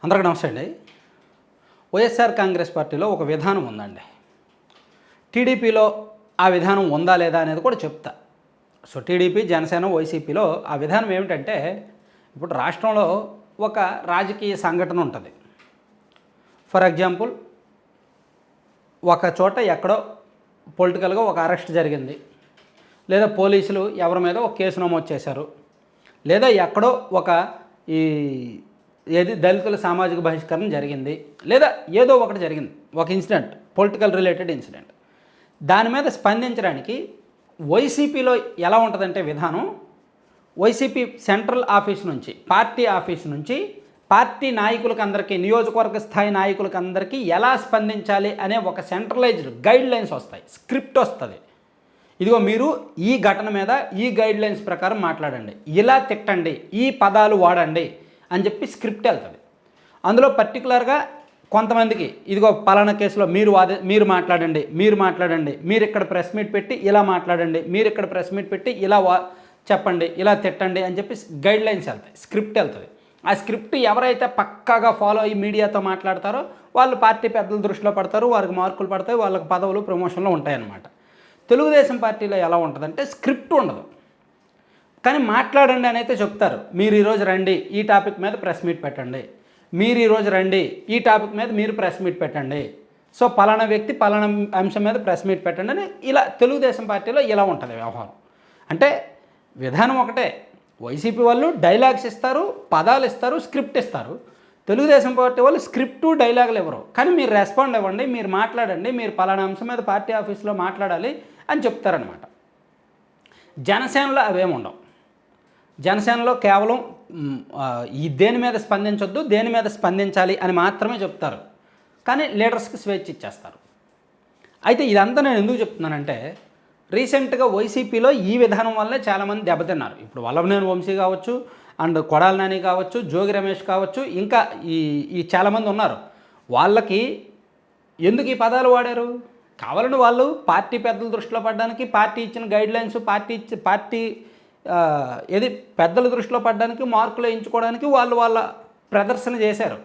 అందరికీ నమస్తే అండి. వైఎస్ఆర్ కాంగ్రెస్ పార్టీలో ఒక విధానం ఉందండి. టీడీపీలో ఆ విధానం ఉందా లేదా అనేది కూడా చెప్తా. సో టీడీపీ, జనసేన, వైసీపీలో ఆ విధానం ఏమిటంటే, ఇప్పుడు రాష్ట్రంలో ఒక రాజకీయ సంఘటన ఉంటుంది. ఫర్ ఎగ్జాంపుల్, ఒక చోట ఎక్కడో పొలిటికల్గా ఒక అరెస్ట్ జరిగింది, లేదా పోలీసులు ఎవరి మీద ఒక కేసు నమోదు చేశారు, లేదా ఎక్కడో ఒక దళితుల సామాజిక బహిష్కరణ జరిగింది, లేదా ఏదో ఒకటి జరిగింది, ఒక ఇన్సిడెంట్, పొలిటికల్ రిలేటెడ్ ఇన్సిడెంట్. దాని మీద స్పందించడానికి వైసీపీలో ఎలా ఉంటుందంటే విధానం, వైసీపీ సెంట్రల్ ఆఫీస్ నుంచి, పార్టీ ఆఫీస్ నుంచి పార్టీ నాయకులకు అందరికీ, నియోజకవర్గ స్థాయి నాయకులకు అందరికీ ఎలా స్పందించాలి అనే ఒక సెంట్రలైజ్డ్ గైడ్ లైన్స్ వస్తాయి, స్క్రిప్ట్ వస్తుంది. ఇదిగో మీరు ఈ ఘటన మీద ఈ గైడ్ లైన్స్ ప్రకారం మాట్లాడండి, ఇలా తిట్టండి, ఈ పదాలు వాడండి అని చెప్పి స్క్రిప్ట్ వెళ్తుంది. అందులో పర్టికులర్గా కొంతమందికి ఇదిగో పలానా కేసులో మీరు మాట్లాడండి, మీరు ఇక్కడ ప్రెస్ మీట్ పెట్టి ఇలా మాట్లాడండి, మీరు ఇక్కడ ప్రెస్ మీట్ పెట్టి ఇలా చెప్పండి, ఇలా తిట్టండి అని చెప్పి గైడ్ లైన్స్ వెళ్తాయి, స్క్రిప్ట్ వెళ్తుంది. ఆ స్క్రిప్ట్ ఎవరైతే పక్కాగా ఫాలో అయ్యి మీడియాతో మాట్లాడతారో వాళ్ళు పార్టీ పెద్దల దృష్టిలో పడతారు, వారికి మార్కులు పడతాయి, వాళ్ళకి పదవులు, ప్రమోషన్లు ఉంటాయన్నమాట. తెలుగుదేశం పార్టీలో ఎలా ఉంటుందంటే స్క్రిప్ట్ ఉండదు, కానీ మాట్లాడండి అని అయితే చెప్తారు. మీరు ఈరోజు రండి, ఈ టాపిక్ మీద ప్రెస్ మీట్ పెట్టండి, మీరు ఈరోజు రండి, ఈ టాపిక్ మీద మీరు ప్రెస్ మీట్ పెట్టండి, సో పలానా వ్యక్తి పలానా అంశం మీద ప్రెస్ మీట్ పెట్టండి అని. ఇలా తెలుగుదేశం పార్టీలో ఇలా ఉంటుంది వ్యవహారం. అంటే విధానం ఒకటే. వైసీపీ వాళ్ళు డైలాగ్స్ ఇస్తారు, పదాలు ఇస్తారు, స్క్రిప్ట్ ఇస్తారు. తెలుగుదేశం పార్టీ వాళ్ళు స్క్రిప్టు, డైలాగులు ఇవ్వరు, కానీ మీరు రెస్పాండ్ అవ్వండి, మీరు మాట్లాడండి, మీరు పలానా అంశం మీద పార్టీ ఆఫీస్లో మాట్లాడాలి అని చెప్తారనమాట. జనసేనలో అవేమి ఉండవు. జనసేనలో కేవలం దేని మీద స్పందించొద్దు, దేని మీద స్పందించాలి అని మాత్రమే చెప్తారు, కానీ లీడర్స్కి స్వేచ్ఛ ఇచ్చేస్తారు. అయితే ఇదంతా నేను ఎందుకు చెప్తున్నానంటే, రీసెంట్గా వైసీపీలో ఈ విధానం వల్లే చాలామంది దెబ్బతిన్నారు. ఇప్పుడు వల్లభనేని వంశీ కావచ్చు, అండ్ కొడాలి నాని కావచ్చు, జోగి రమేష్ కావచ్చు, ఇంకా ఈ చాలామంది ఉన్నారు. వాళ్ళకి ఎందుకు ఈ పదాలు వాడారు? కావాలని వాళ్ళు పార్టీ పెద్దల దృష్టిలో పడడానికి, పార్టీ ఇచ్చిన గైడ్లైన్స్, పార్టీ పెద్దల దృష్టిలో పడడానికి, మార్కులు వేయించుకోవడానికి వాళ్ళ ప్రదర్శన చేశారు.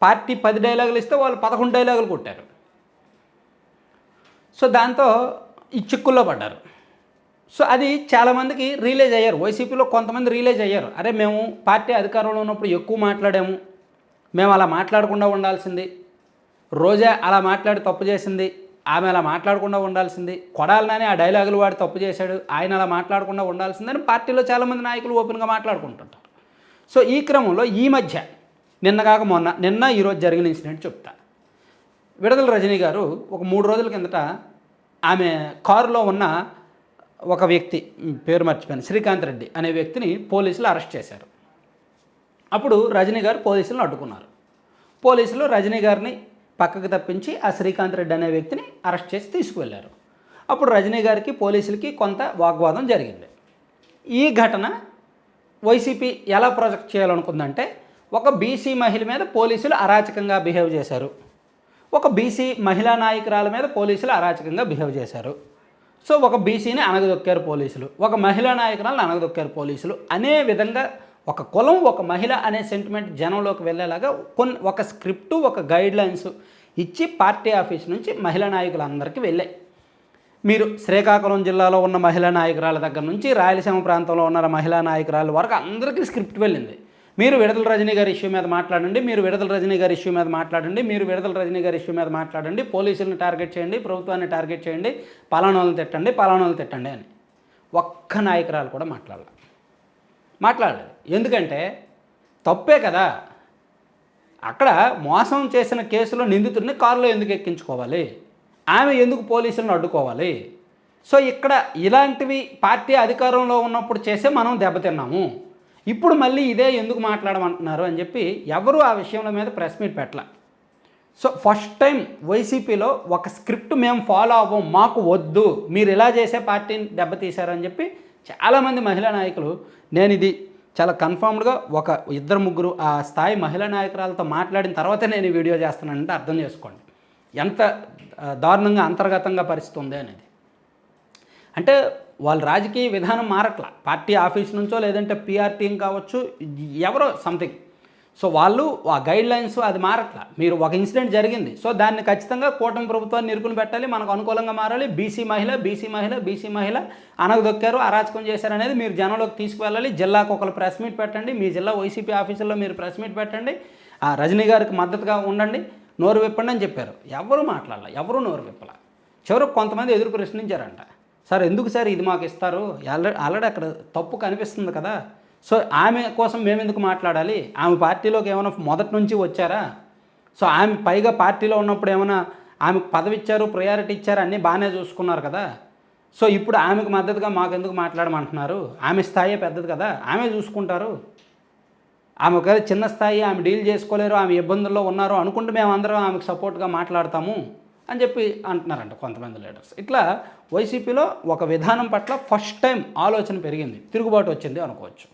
పార్టీ 10 డైలాగులు ఇస్తే వాళ్ళు 11 డైలాగులు కొట్టారు. సో దాంతో ఈ చిక్కుల్లో పడ్డారు. సో అది చాలామందికి రియలైజ్ అయ్యారు. వైసీపీలో కొంతమంది రియలైజ్ అయ్యారు, అరే మేము పార్టీ అధికారంలో ఉన్నప్పుడు ఎక్కువ మాట్లాడాము, మేము అలా మాట్లాడకుండా ఉండాల్సింది, రోజా అలా మాట్లాడి తప్పు చేసింది, ఆమె అలా మాట్లాడకుండా ఉండాల్సింది, కొడాలి నాని ఆ డైలాగులు వాడి తప్పు చేశాడు, ఆయన అలా మాట్లాడకుండా ఉండాల్సిందని పార్టీలో చాలామంది నాయకులు ఓపెన్గా మాట్లాడుకుంటుంటారు. సో ఈ క్రమంలో ఈ మధ్య నిన్న ఈరోజు జరిగిన ఇన్సిడెంట్ చెప్తా. విడుదల రజనీ గారు ఒక 3 రోజుల కిందట ఆమె కారులో ఉన్న ఒక వ్యక్తి, పేరు మర్చిపోయాను, శ్రీకాంత్ రెడ్డి అనే వ్యక్తిని పోలీసులు అరెస్ట్ చేశారు. అప్పుడు రజనీ గారు పోలీసులను అడ్డుకున్నారు. పోలీసులు రజనీ గారిని పక్కకు తప్పించి ఆ శ్రీకాంత్ రెడ్డి అనే వ్యక్తిని అరెస్ట్ చేసి తీసుకువెళ్ళారు. అప్పుడు రజనీ గారికి పోలీసులకి కొంత వాగ్వాదం జరిగింది. ఈ ఘటన వైసీపీ ఎలా ప్రొజెక్ట్ చేయాలనుకుందంటే, ఒక బీసీ మహిళ మీద పోలీసులు అరాచకంగా బిహేవ్ చేశారు, ఒక బీసీ మహిళా నాయకురాల మీద పోలీసులు అరాచకంగా బిహేవ్ చేశారు, సో ఒక బీసీని అనగదొక్కారు పోలీసులు, ఒక మహిళా నాయకురాలను అనగదొక్కారు పోలీసులు అనే విధంగా ఒక కులం, ఒక మహిళ అనే సెంటిమెంట్ జనంలోకి వెళ్ళేలాగా ఒక స్క్రిప్టు, ఒక గైడ్ లైన్స్ ఇచ్చి పార్టీ ఆఫీస్ నుంచి మహిళా నాయకులందరికీ వెళ్ళాయి. మీరు శ్రీకాకుళం జిల్లాలో ఉన్న మహిళా నాయకురాల దగ్గర నుంచి రాయలసీమ ప్రాంతంలో ఉన్న మహిళా నాయకురాల వరకు అందరికీ స్క్రిప్ట్ వెళ్ళింది. మీరు విడుదల రజనీ గారి ఇష్యూ మీద మాట్లాడండి, మీరు విడుదల రజనీ గారి ఇష్యూ మీద మాట్లాడండి, మీరు విడుదల రజనీ గారి ఇష్యూ మీద మాట్లాడండి, పోలీసులను టార్గెట్ చేయండి, ప్రభుత్వాన్ని టార్గెట్ చేయండి, పలానాలను తిట్టండి అని. ఒక్క నాయకురాలు కూడా మాట్లాడలేదు. ఎందుకంటే తప్పే కదా. అక్కడ మోసం చేసిన కేసులో నిందితుడిని కారులో ఎందుకు ఎక్కించుకోవాలి, ఆమె ఎందుకు పోలీసులను అడ్డుకోవాలి? సో ఇక్కడ ఇలాంటివి పార్టీ అధికారంలో ఉన్నప్పుడు చేసే మనం దెబ్బతిన్నాము, ఇప్పుడు మళ్ళీ ఇదే ఎందుకు మాట్లాడమంటున్నారు అని చెప్పి ఎవరు ఆ విషయంలో మీద ప్రెస్ మీట్ పెట్టలే. సో ఫస్ట్ టైం వైసీపీలో ఒక స్క్రిప్ట్ మేము ఫాలో అవ్వం, మాకు వద్దు, మీరు ఇలా చేసే పార్టీని దెబ్బతీశారని చెప్పి చాలామంది మహిళా నాయకులు, నేను ఇది చాలా కన్ఫర్మ్డ్గా ఒక 2-3 ఆ స్థాయి మహిళా నాయకురాలతో మాట్లాడిన తర్వాత నేను ఈ వీడియో చేస్తున్నానంటే అర్థం చేసుకోండి ఎంత దారుణంగా అంతర్గతంగా పరిస్థితి ఉంది అనేది. అంటే వాళ్ళ రాజకీయ విధానం మారట్లా, పార్టీ ఆఫీస్ నుంచో లేదంటే పిఆర్ టీం కావచ్చు, ఎవరో సంథింగ్. సో వాళ్ళు ఆ గైడ్ లైన్స్ అది మారట్లా. మీరు ఒక ఇన్సిడెంట్ జరిగింది, సో దాన్ని ఖచ్చితంగా కూటమి ప్రభుత్వాన్ని ఇరుకుని పెట్టాలి, మనకు అనుకూలంగా మారాలి, బీసీ మహిళ అనగదొక్కారు, అరాచకం చేశారు అనేది మీరు జనంలోకి తీసుకువెళ్ళాలి. జిల్లాకు ఒకరు ప్రెస్ మీట్ పెట్టండి, మీ జిల్లా వైసీపీ ఆఫీసుల్లో మీరు ప్రెస్ మీట్ పెట్టండి, ఆ రజనీ గారికి మద్దతుగా ఉండండి, నోరు విప్పండి అని చెప్పారు. ఎవరు మాట్లాడాలి, ఎవరు నోరు విప్పల. చివరికి కొంతమంది ఎదురు ప్రశ్నించారంట, సార్ ఎందుకు సార్ ఇది మాకు ఇస్తారు, ఆల్రెడీ అక్కడ తప్పు కనిపిస్తుంది కదా, సో ఆమె కోసం మేము ఎందుకు మాట్లాడాలి, ఆమె పార్టీలోకి ఏమైనా మొదటి నుంచి వచ్చారా, సో ఆమె పైగా పార్టీలో ఉన్నప్పుడు ఏమైనా ఆమెకు పదవి ఇచ్చారు, ప్రయారిటీ ఇచ్చారు, అన్నీ బాగానే చూసుకున్నారు కదా, సో ఇప్పుడు ఆమెకు మద్దతుగా మాకెందుకు మాట్లాడమంటున్నారు, ఆమె స్థాయి పెద్దది కదా, ఆమె చూసుకుంటారు, ఆమె ఒకవేళ చిన్న స్థాయి, ఆమె డీల్ చేసుకోలేరు, ఆమె ఇబ్బందుల్లో ఉన్నారు అనుకుంటే మేము అందరం ఆమెకు సపోర్ట్గా మాట్లాడతాము అని చెప్పి అంటున్నారంట కొంతమంది లీడర్స్. ఇట్లా వైసీపీలో ఒక విధానం పట్ల ఫస్ట్ టైం ఆలోచన పెరిగింది, తిరుగుబాటు వచ్చింది అనుకోవచ్చు.